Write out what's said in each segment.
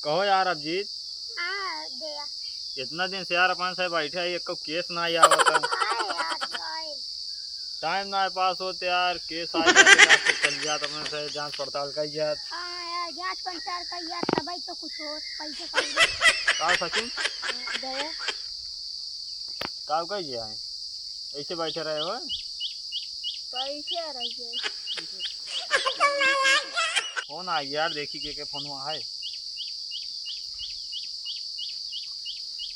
कहो यार अभिजीत, हाँ दे इतना दिन से यार अपन से बैठे है, एक केस ना ही आवता। टाइम ना पास होते यार, केस आ जाते तो चल जात अपने से जांच पड़ताल कर जात। हाँ यार जांच पड़ताल कर यार तभी तो कुछ हो पैसे कर का सचिन दे का कह है ऐसे बैठे रहे हो? पैसे रहिए फोन आ गया यार, देखी के फोन वहाँ है।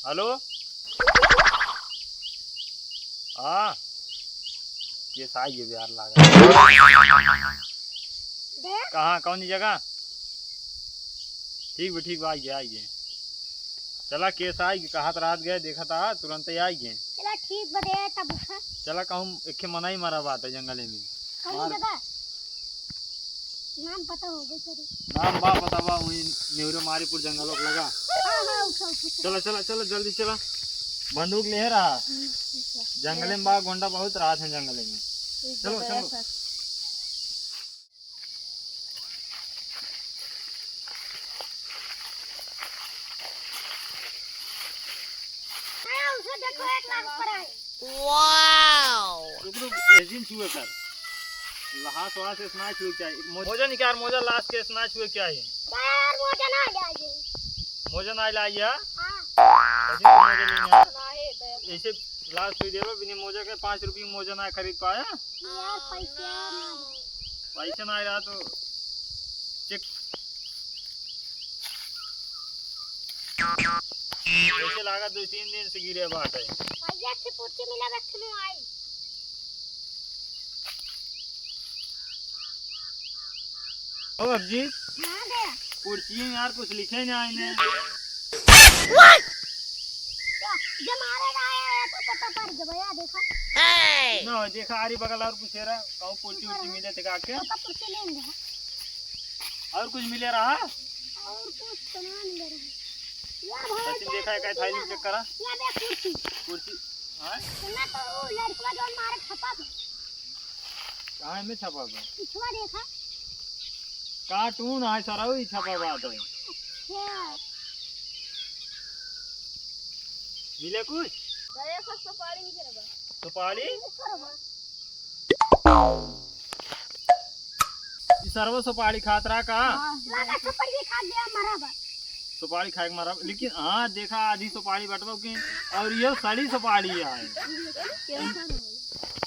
हेलो हाँ, केस आई है यार लागा। कहाँ कौन सी जगह? ठीक आइए। चला केस आई कहा रात गए देखा था तुरंत ही आई गए। चला ठीक बदे तब उठा चला कहूँ एक मना ही मारा बात है जंगल में। कौन जगह नाम पता हो गई तेरे? नाम बा पता बा, वही नेहरू मारीपुर जंगल लगा। हाँ उठा चलो चलो चलो जल्दी चला, बंदूक ले रहा जंगल में बा, गोंडा बहुत रात है जंगल में। चलो चलो देखो 1 लाख पर है। रुक एजिन छुए कर लाश वहां से स्नैच हुए क्या है? मोजा निकाल, मोजा लाश के स्नैच हुए क्या है? यार मोजा ना जाए मोजा ना लाइया। हां तो मोजा लेना नहीं दे ऐसे लाश हुई देबो बिना मोजा के 5 रुपए मोजा ना खरीद पाया यार पैसे ना रहा तो चेक ऐसे लगा 2-3 दिन से गिरे बात है। भैया से पूछे मिला रख में आई ओ अभिजीत हां दे कुर्सी में यार कुछ लिखे नहीं आए जब मारे आया तो पता पड़ गया भैया देखा ना देखा आरी बगल और कुछ है कहूं कुर्सी मिले थे का के तो कुर्सी लेंगे और कुछ मिले रहा और कुछ बना नहीं रहा यार भैया सचिन देखा है क्या फाइल चेक करा यार दे कुर्सी हां सुना तो वो लड़का जो मारे छपा कहां में छपा है? पिछवा देखा कार्टून है सारा वही छपा बात है। अच्छा मिले कुछ दया का सुपारी नहीं करबा सुपारी करबा ई सर्व सुपारी खातरा का लगा सुपारी खा गया मराबा सुपारी खाए मारा, लेकिन हाँ देखा आधी सुपारी बटवा के और ये सड़ी सुपारी है।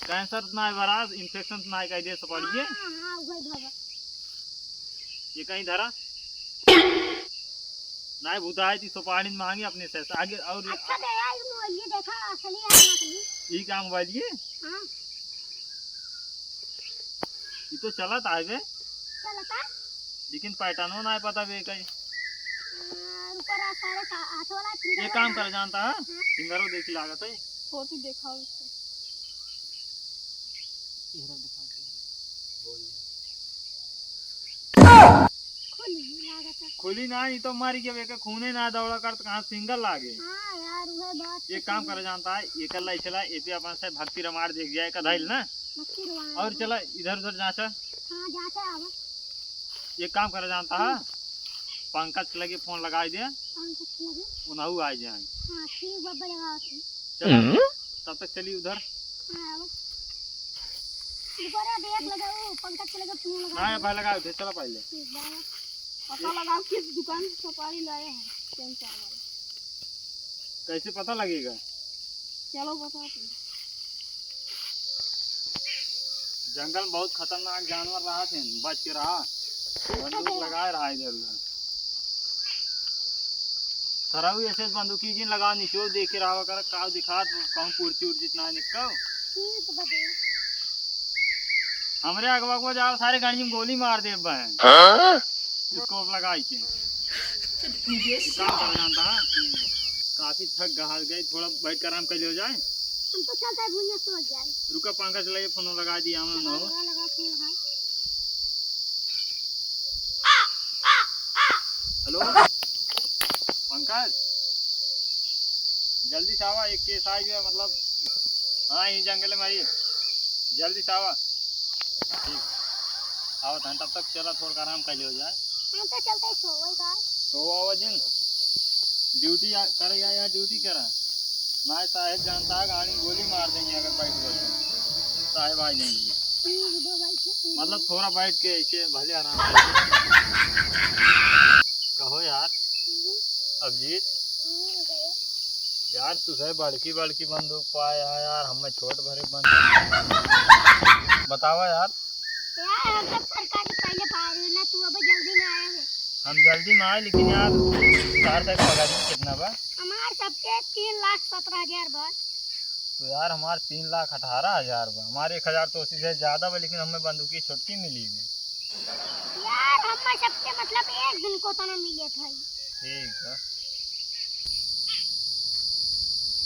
कैंसर ना है बराज, इन्फेक्शन ना है कह दे सुपारी ये। हां वही बाबा ये कहीं धरा ना भूता है ती सुपारी मांगी अपने से आगे और अच्छा दे यार ये देखा असली है नकली ये क्या मोबाइल ये? हां ये तो चलत आए बे चलता लेकिन पैटर्नो ना है पता बे कहीं। ऊपर सारे हाथ वाला ये काम कर जानता है फिंगरो देखी लागत है फोटो दिखाओ उसको खुली ना ही तो मारी के बेके खूने ना दौड़ा कर तो कहां सिंगल लागे। हां यार वह बात ये काम कर जानता है ये कर लाई चला एपी अपन से भक्ति रमाड़ देख जाए का धैल ना और चला इधर उधर जांचा। हां जांचा आवा ये काम कर जानता है पंकज लगे फोन लगा दे पंकज लगे उनहु आ जाए। हां ठीक बाबा लगा के चल तब तक चली उधर। हां आवा ऊपर देख लगाओ पंकज लगे फोन लगा हां भाई लगा दे चलो पहले ठीक बाबा पता लगाओ किस दुकान से सुपारी लाया है कैंसर वाला कैसे पता लगेगा? चलो बता जंगल बहुत खतरनाक जानवर रहा थे बच के रहा बंदूक लगाए रहा इधर उधर सराऊ ऐसे बंदूकी जिन लगा निचोड़ देख के रहा कर का दिखा कहूं पुरची उड़ जितना निकल ठीक बदे हमरे अगवा को जाओ सारे गाड़ी में गोली मार दे बहन स्कोप लगाई के काम कर जानता है। काफी थक गहाल गए थोड़ा बैठ कर आराम कर लियो जाए। हम तो चलता है भूया सो जाए रुका पंखा चलाइए फोन लगा दिया हमने ना लगा फोन लगा हेलो पंकज जल्दी से आवा एक केस आई है मतलब हाँ ये जंगल में आई जल्दी से आवा ठीक आवत हैं तब तक चला थोड़ा आराम कर लियो जाए। हम तो चलते सो वही बात तो आवाजिन ड्यूटी करेगा या ड्यूटी करा मैं साहेब जानता है गाड़ी में गोली मार देंगे अगर बैठ गए साहेब आ जाएंगे मतलब थोड़ा बैठ के ऐसे भले आराम से कहो यार अभिजीत यार तुझे बड़की बड़की बंदूक पाया है यार हमें छोट भरे बंदूक बतावा यार हम सब सरकारी पहले फायर ना तू अब जल्दी में आया है। हम जल्दी में आए लेकिन यार शहर तक पगार कितना बा हमार सबके 3,17,000 बा। तो यार हमारे 3,18,000 बा हमारे 1,000 तो उसी से ज्यादा बा लेकिन हमें बंदूकी छुट्टी मिली है यार हम सबके मतलब एक दिन को तो ना मिले भाई। ठीक है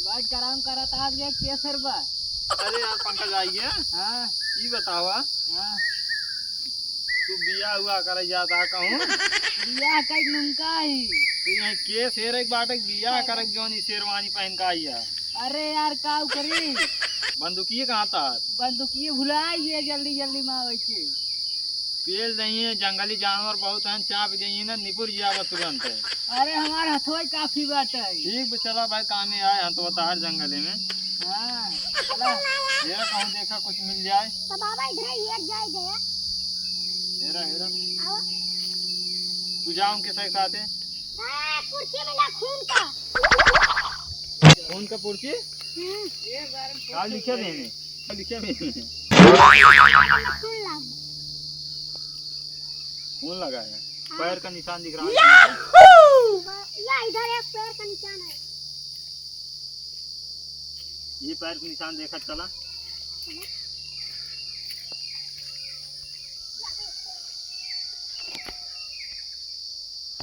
बात कराम करा था आज गए केसर बा। अरे यार पंकज आइए हाँ ये बतावा हाँ तू बिया हुआ करे जाता कहूँ बिया कई नुमका ही तो यहाँ के शेर एक बाटक बिया करक जोनी शेरवानी पहन का आई है अरे यार का करी बंदूकी कहाँ था बंदूकिए भुलाइए जल्दी जल्दी में आवे के पेड़ नहीं है जंगली जानवर बहुत हैं चाप जाइए ना निपुर जावा तुरंत है अरे हमारे हथोई काफी बात है। ठीक चला भाई काम में आए हम तो हर जंगले में हाँ चला हेरा कहूँ देखा कुछ मिल जाए तो बाबा इधर ही एक जाए गया हेरा हेरा आओ तू जाऊँ के साथ है कुर्सी में ना खून का खून का पुर्ची ये बारे में क्या लिखे देने लिखे देने खून ला खून लगा है पैर का निशान दिख रहा है या इधर एक पैर का निशान है। ये पैर का निशान देखा चला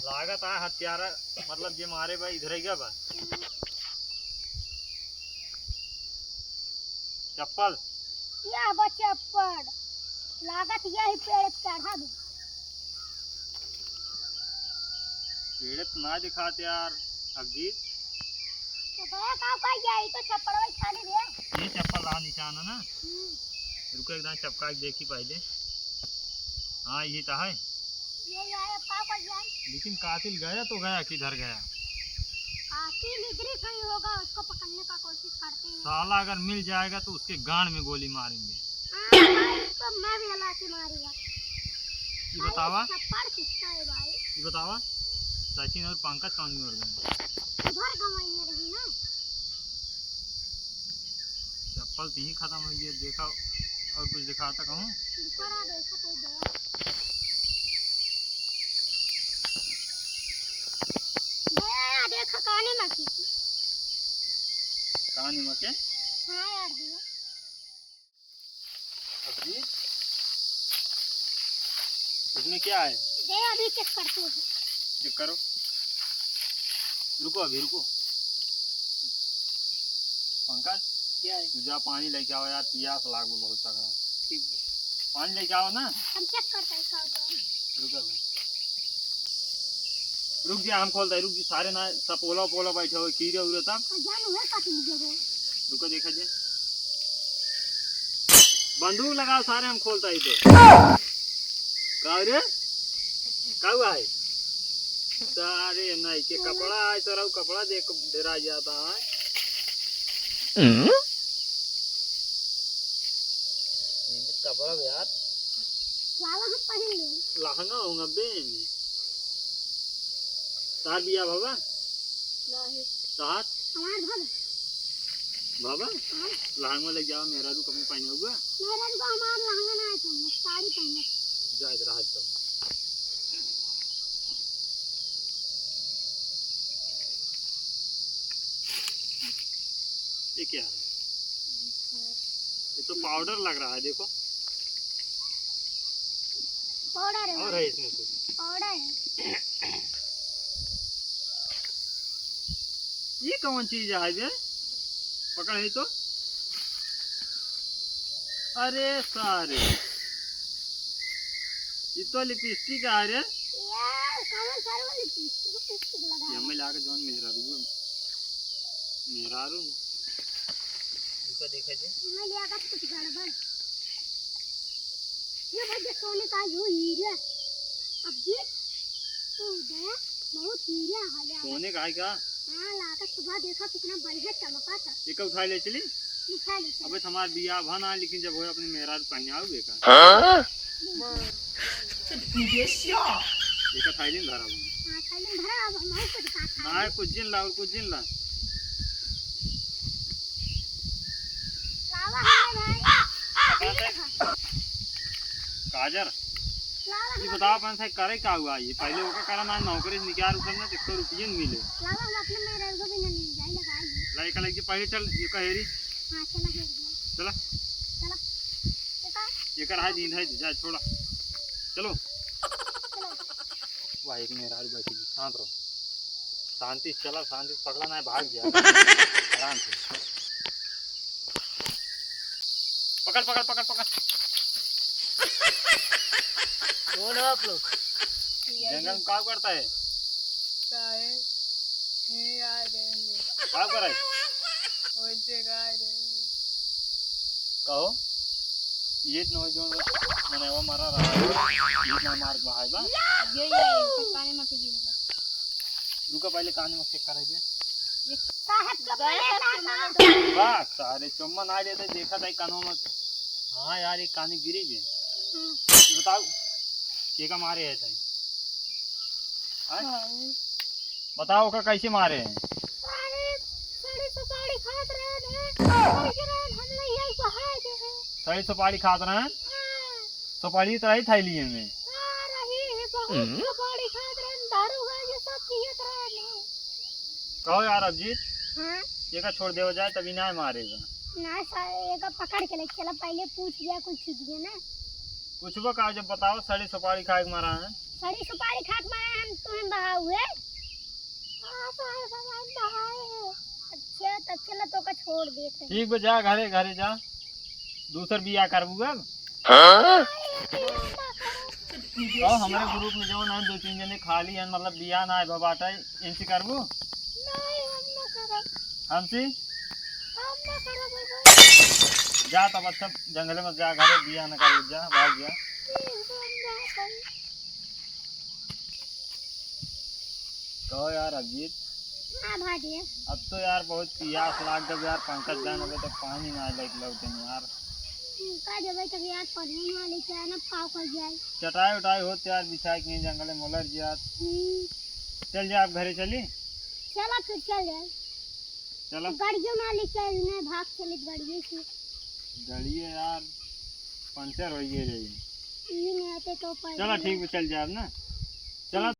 लागत है हथियारा मतलब ये मारे भाई इधर ही बा चप्पल या बच्चा पड़ लागत यही पेड़ चढ़ा दो पेड़ तो ना दिखाते यार अभिजीत तो भैया का पाई जाई तो चप्पल वही खाली दे ये चप्पल रहा निशान है ना रुको एकदम चपका के देखी पहले हाँ ये तो है ये आया पापा जाई लेकिन कातिल गया तो गया किधर गया कातिल इधर कहीं होगा उसको पकड़ने का कोशिश करते हैं। साला अगर मिल जाएगा तो उसके गांड में गोली मारेंगे तो मैं भी हला के मारूंगा ये बतावा चप्पल किसका है भाई ये बतावा सचिन और पंकज कौन और गए उधर गवाई रही ना चप्पल तो ही खत्म हुई है देखा और कुछ दिखाता कहूँ ऊपर देखो तो दे भैया देखो काने में किसी कहाँ नमक है हाँ यार दिया अभी इसमें क्या है दे अभी चेक करते हैं चेक करो रुको अभी रुको पंकज क्या है तू जा पानी लेके आओ यार प्यास लाग में बहुत तगड़ा ठीक है पानी लेके आओ ना हम चेक करते हैं सब रुको भाई रुक जा हम खोलते रुक जी सारे ना सपोला पोला बैठे हुए कीड़े उड़े तब जानू है काटी जगह रुको देखा जाए बंदूक लगाओ सारे हम खोलता ही तो का रे का हुआ है सारे नहीं के कपड़ा है तो कपड़ा देख डरा जाता है कपड़ा यार लाला हम पहन ले लहंगा होगा बेन तार बिया बाबा नहीं तार हमार घर बाबा लहंगा ले जाओ मेरा रू कपड़े पहने हुआ मेरा को हमार लहंगा ना है साड़ी पहने जा इधर हाथ दो ये क्या है ये तो पाउडर लग रहा है देखो पाउडर है और है इसमें कुछ पाउडर है ये कौन चीज है ये पकड़ है तो अरे सारे ये तो लिपस्टिक है रे यार कौन सारे वाली लिपस्टिक लगा ये हमें लाके जोन मेरा रू इसका देखा जे मैं लिया का कुछ गड़बड़ ये भाई सोने का जो हीरा अब ये तो गया बहुत नीला है यार। सोने का है क्या? हाँ लाकर सुबह देखा कितना बढ़िया चमका था। एक उठा ले चली। उठा ले चल। अबे हमारा बियाह भना लेकिन जब हो अपनी मेहराज पहने आओगे का एक थाईलैंड धरा हूं। हाँ थाईलैंड भरा अब हम को दिखाता है। हां कुछ दिन ला और कुछ दिन ला लावा है भाई। काजर लावा ये बताओ अपन से करे का हुआ ये पहले ओका करा ना नौकरी से निकाल उठना तो 100 रुपये नहीं मिले। लावा हम अपने मेरे को भी नहीं जाए लगाएंगे। लाइक लाइक के पहले चल ये कहेरी हाँ चला फिर चला चला देखा ये कर है दिन है जा छोड़ा चलो चलो। वाह एक मेरा बैठी शांत रहो शांति से चला शांति से पकड़ा ना भाग गया आराम से पकड़ पकड़ पकड़ पकड़ कौन हो आप लोग? जंगल में काम करता है साहेब ये आ रहे हैं काम कर है वैसे गा रहे हैं। कहो ये न हो जो मैंने वो मारा रहा है ये ना मार भाई बा ये काने में की रुका पहले कान में चेक करे दे साहब का पहले वाह सारे चुम्मा ना लेते देखा था कानों में हाँ यार ये कानी गिरी गई ये बताओ के का मारे है ताई बताओ का कैसे मारे हैं साड़ी सुपारी खात रहे हैं हम ले यही बहाए दे हैं। सही सुपारी खात रहे हैं सुपारी तो रही थैली में रही है बहुत सुपारी खात रहे हैं दारू है ये सब पियत रहे हैं। कहो यार अभिजीत हाँ ये का छोड़ देव जाए तभी ना मारेगा ना सारे का पकड़ के ले चला पहले पूछ लिया कुछ चीज ना कुछ वो कहा जब बताओ सड़ी सुपारी खा के मारा है साड़ी सुपारी खात मारे हम तुम्हें बहा हुए। हाँ साहब हम बहाए हैं। अच्छा तब चला तो का छोड़ देते हैं। ठीक बे जा घरे घरे जा दूसर बियाह करबू अब और हमारे ग्रुप में जो ना 2-3 जने खाली हैं मतलब बियाह ना है बाटा इनसे करबू नहीं हम ना करब हमसे हम ना करब जा तब अच्छा जंगल में जा घरे बियाह न कर जा भाग जा कहो यार अभिजीत हाँ भाजी अब तो यार बहुत प्यास लाग जब यार पंकज जान अबे तो पानी ना लाइक लौटे यार का जब तक यार पढ़ने वाले क्या ना पाव कर जाए चटाई उटाई होते यार बिछाई के जंगल में मोलर जा चल जा आप घरे चली चला फिर चल जाए चलो गाड़ियों ना लेके ना भाग चले गाड़ियों से गाड़ी है यार पंचर हो गई रही ये नहीं आते तो चलो ठीक है चल जा अब ना चलो